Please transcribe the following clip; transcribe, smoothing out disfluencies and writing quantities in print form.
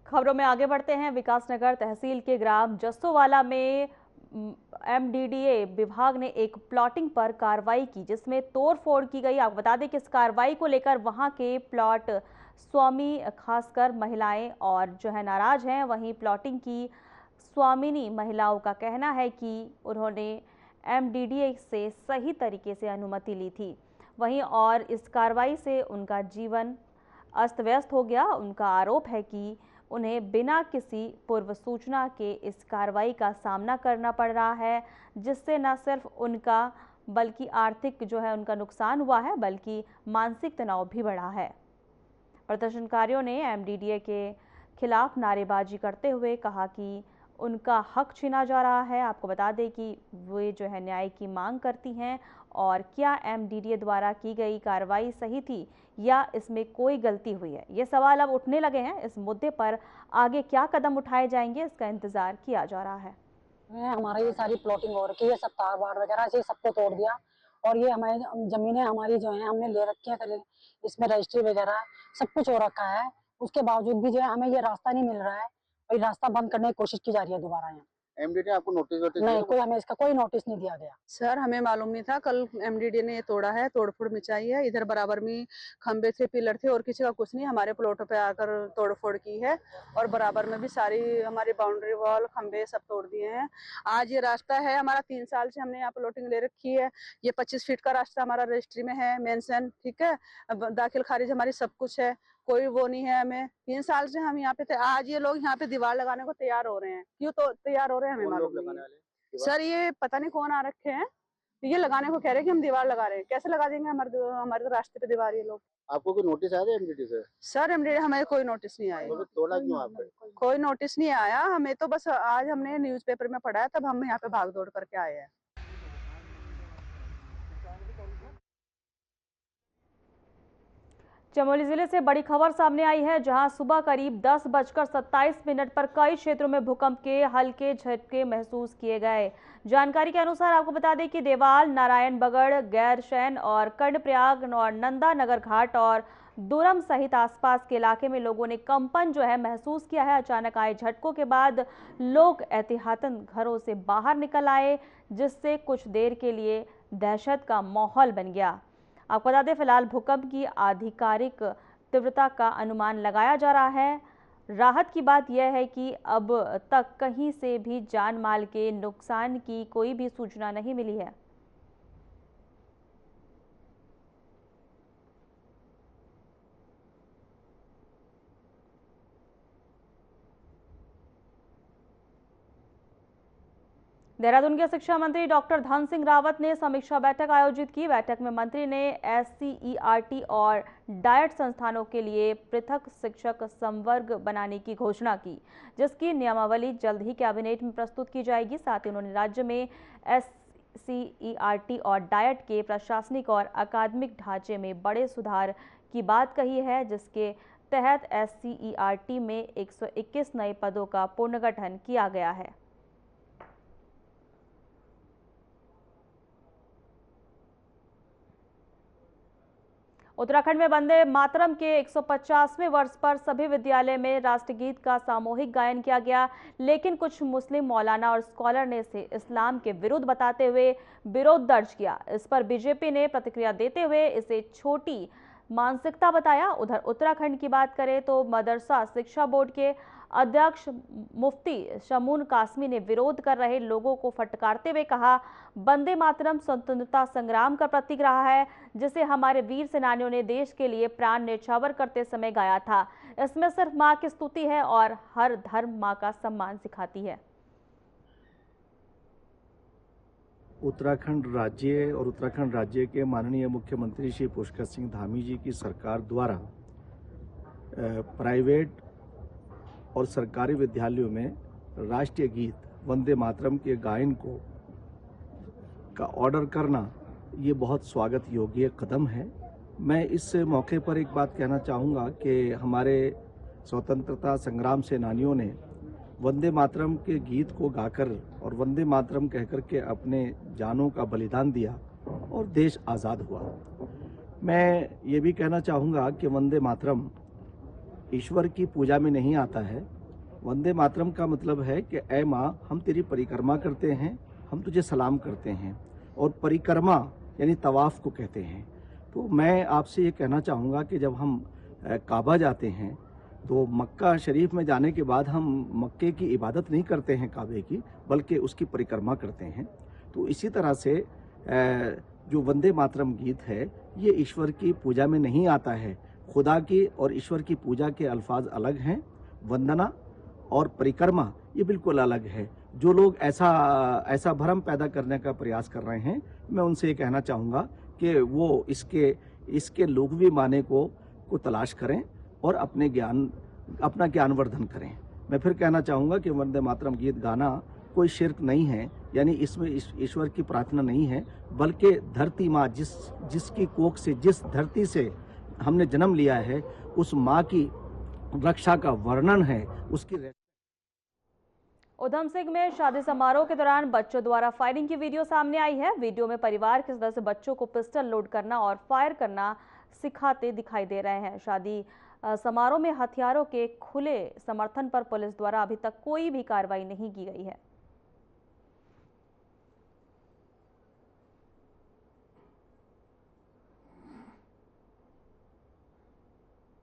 खबरों में आगे बढ़ते हैं। विकासनगर तहसील के ग्राम जस्सोवाला में एमडीडीए विभाग ने एक प्लॉटिंग पर कार्रवाई की, जिसमें तोड़फोड़ की गई। आपको बता दें कि इस कार्रवाई को लेकर वहां के प्लॉट स्वामी, खासकर महिलाएं और जो है नाराज हैं। वहीं प्लॉटिंग की स्वामिनी महिलाओं का कहना है कि उन्होंने एमडीडीए से सही तरीके से अनुमति ली थी। वहीं और इस कार्रवाई से उनका जीवन अस्त व्यस्त हो गया। उनका आरोप है कि उन्हें बिना किसी पूर्व सूचना के इस कार्रवाई का सामना करना पड़ रहा है, जिससे न सिर्फ उनका बल्कि आर्थिक जो है उनका नुकसान हुआ है, बल्कि मानसिक तनाव भी बढ़ा है। प्रदर्शनकारियों ने एमडीडीए के खिलाफ नारेबाजी करते हुए कहा कि उनका हक छीना जा रहा है। आपको बता दें कि वे जो है न्याय की मांग करती हैं और क्या एमडीडीए द्वारा की गई कार्रवाई सही थी या इसमें कोई गलती हुई है, ये सवाल अब उठने लगे हैं। इस मुद्दे पर आगे क्या कदम उठाए जाएंगे, इसका इंतजार किया जा रहा है। हमारा ये सारी प्लॉटिंग हो रखी है, सब तार वाड़ वगैरह से सबको तोड़ दिया और ये हमारी जमीनें हमारी जो है हमने ले रखी है, इसमें रजिस्ट्री वगैरह सब कुछ हो रखा है। उसके बावजूद भी जो है हमें ये रास्ता नहीं मिल रहा है और रास्ता बंद करने की कोशिश की जा रही है दोबारा। यहाँ एमडीडी आपको नोटिस नहीं, कोई हमें इसका कोई नोटिस नहीं दिया गया। सर हमें मालूम नहीं था, कल एमडीडी ने ये तोड़ा है, तोड़फोड़ मचाई है। इधर बराबर में खंबे थे, पिलर थे और किसी का कुछ नहीं, हमारे प्लॉटों पे आकर तोड़फोड़ की है और बराबर में भी सारी हमारी बाउंड्री वॉल खंबे सब तोड़ दिए हैं। आज ये रास्ता है हमारा, 3 साल से हमने यहाँ प्लॉटिंग ले रखी है। ये 25 फीट का रास्ता हमारा रजिस्ट्री में है, मेंशन, ठीक है, दाखिल खारिज हमारी सब कुछ है, कोई वो नहीं है। हमें 3 साल से हम यहाँ पे थे। आज ये लोग यहाँ पे दीवार लगाने को तैयार हो रहे हैं। क्यों तो तैयार हो रहे हैं हमें मालूम नहीं है सर। ये पता नहीं कौन आ रखे हैं, ये लगाने को कह रहे हैं कि हम दीवार लगा रहे हैं। कैसे लगा देंगे हमारे तो रास्ते पे दीवार ये लोग। आपको कोई नोटिस आया था एमडीडी से? सर एमडीडी हमें कोई नोटिस नहीं आया। तो तोड़ा क्यों आपने? कोई नोटिस नहीं आया हमें, तो बस आज हमने न्यूज़पेपर में पढ़ा है, तब हम यहाँ पे भाग दौड़ करके आए हैं। चमोली जिले से बड़ी खबर सामने आई है, जहां सुबह करीब 10:27 पर कई क्षेत्रों में भूकंप के हल्के झटके महसूस किए गए। जानकारी के अनुसार आपको बता दें कि देवाल, नारायण बगड़, गैरसैंण और कर्णप्रयाग और नंदा नगर घाट और दुरम सहित आसपास के इलाके में लोगों ने कंपन जो है महसूस किया है। अचानक आए झटकों के बाद लोग एहतियातन घरों से बाहर निकल आए, जिससे कुछ देर के लिए दहशत का माहौल बन गया। आपको बता दें, फिलहाल भूकंप की आधिकारिक तीव्रता का अनुमान लगाया जा रहा है। राहत की बात यह है कि अब तक कहीं से भी जान माल के नुकसान की कोई भी सूचना नहीं मिली है। देहरादून के शिक्षा मंत्री डॉक्टर धन सिंह रावत ने समीक्षा बैठक आयोजित की। बैठक में मंत्री ने SCERT और डायट संस्थानों के लिए पृथक शिक्षक संवर्ग बनाने की घोषणा की, जिसकी नियमावली जल्द ही कैबिनेट में प्रस्तुत की जाएगी। साथ ही उन्होंने राज्य में SCERT और डायट के प्रशासनिक और अकादमिक ढांचे में बड़े सुधार की बात कही है, जिसके तहत SCERT में 121 नए पदों का पुनर्गठन किया गया है। उत्तराखंड में वंदे मातरम के 150वें वर्ष पर सभी विद्यालय में राष्ट्रगीत का सामूहिक गायन किया गया, लेकिन कुछ मुस्लिम मौलाना और स्कॉलर ने इसे इस्लाम के विरुद्ध बताते हुए विरोध दर्ज किया। इस पर बीजेपी ने प्रतिक्रिया देते हुए इसे छोटी मानसिकता बताया। उधर उत्तराखंड की बात करें तो मदरसा शिक्षा बोर्ड के अध्यक्ष मुफ्ती शमून कासमी ने विरोध कर रहे लोगों को फटकारते हुए कहा, वंदे मातरम स्वतंत्रता संग्राम का प्रतीक रहा है, जिसे हमारे वीर सेनानियों ने देश के लिए प्राण न्यौछावर करते समय गाया था। इसमें सिर्फ मां की स्तुति है और हर धर्म मां का सम्मान सिखाती है। उत्तराखंड राज्य और उत्तराखंड राज्य के माननीय मुख्यमंत्री श्री पुष्कर सिंह धामी जी की सरकार द्वारा प्राइवेट और सरकारी विद्यालयों में राष्ट्रीय गीत वंदे मातरम के गायन का ऑर्डर करना ये बहुत स्वागत योग्य कदम है। मैं इस मौके पर एक बात कहना चाहूँगा कि हमारे स्वतंत्रता संग्राम सेनानियों ने वंदे मातरम के गीत को गाकर और वंदे मातरम कहकर के अपने जानों का बलिदान दिया और देश आज़ाद हुआ। मैं ये भी कहना चाहूँगा कि वंदे मातरम ईश्वर की पूजा में नहीं आता है, वंदे मातरम का मतलब है कि ऐ माँ, हम तेरी परिक्रमा करते हैं, हम तुझे सलाम करते हैं। और परिक्रमा यानी तवाफ को कहते हैं। तो मैं आपसे ये कहना चाहूँगा कि जब हम काबा जाते हैं तो मक्का शरीफ में जाने के बाद हम मक्के की इबादत नहीं करते हैं काबे की, बल्कि उसकी परिक्रमा करते हैं। तो इसी तरह से जो वंदे मातरम गीत है ये ईश्वर की पूजा में नहीं आता है। खुदा की और ईश्वर की पूजा के अल्फाज अलग हैं। वंदना और परिक्रमा ये बिल्कुल अलग है। जो लोग ऐसा भ्रम पैदा करने का प्रयास कर रहे हैं, मैं उनसे ये कहना चाहूँगा कि वो इसके लुग़वी माने को तलाश करें और अपना ज्ञानवर्धन करें। मैं फिर कहना चाहूँगा कि वंदे मातरम गीत गाना कोई शिर्क नहीं है, यानी इसमें ईश्वर की प्रार्थना नहीं है, बल्कि धरती माँ जिसकी कोख से, जिस धरती से हमने जन्म लिया है, उस माँ की रक्षा का वर्णन है। उसकी उधम सिंह में शादी समारोह के दौरान बच्चों द्वारा फायरिंग की वीडियो सामने आई है। वीडियो में परिवार के सदस्य बच्चों को पिस्टल लोड करना और फायर करना सिखाते दिखाई दे रहे हैं। शादी समारोह में हथियारों के खुले समर्थन पर पुलिस द्वारा अभी तक कोई भी कार्रवाई नहीं की गई है।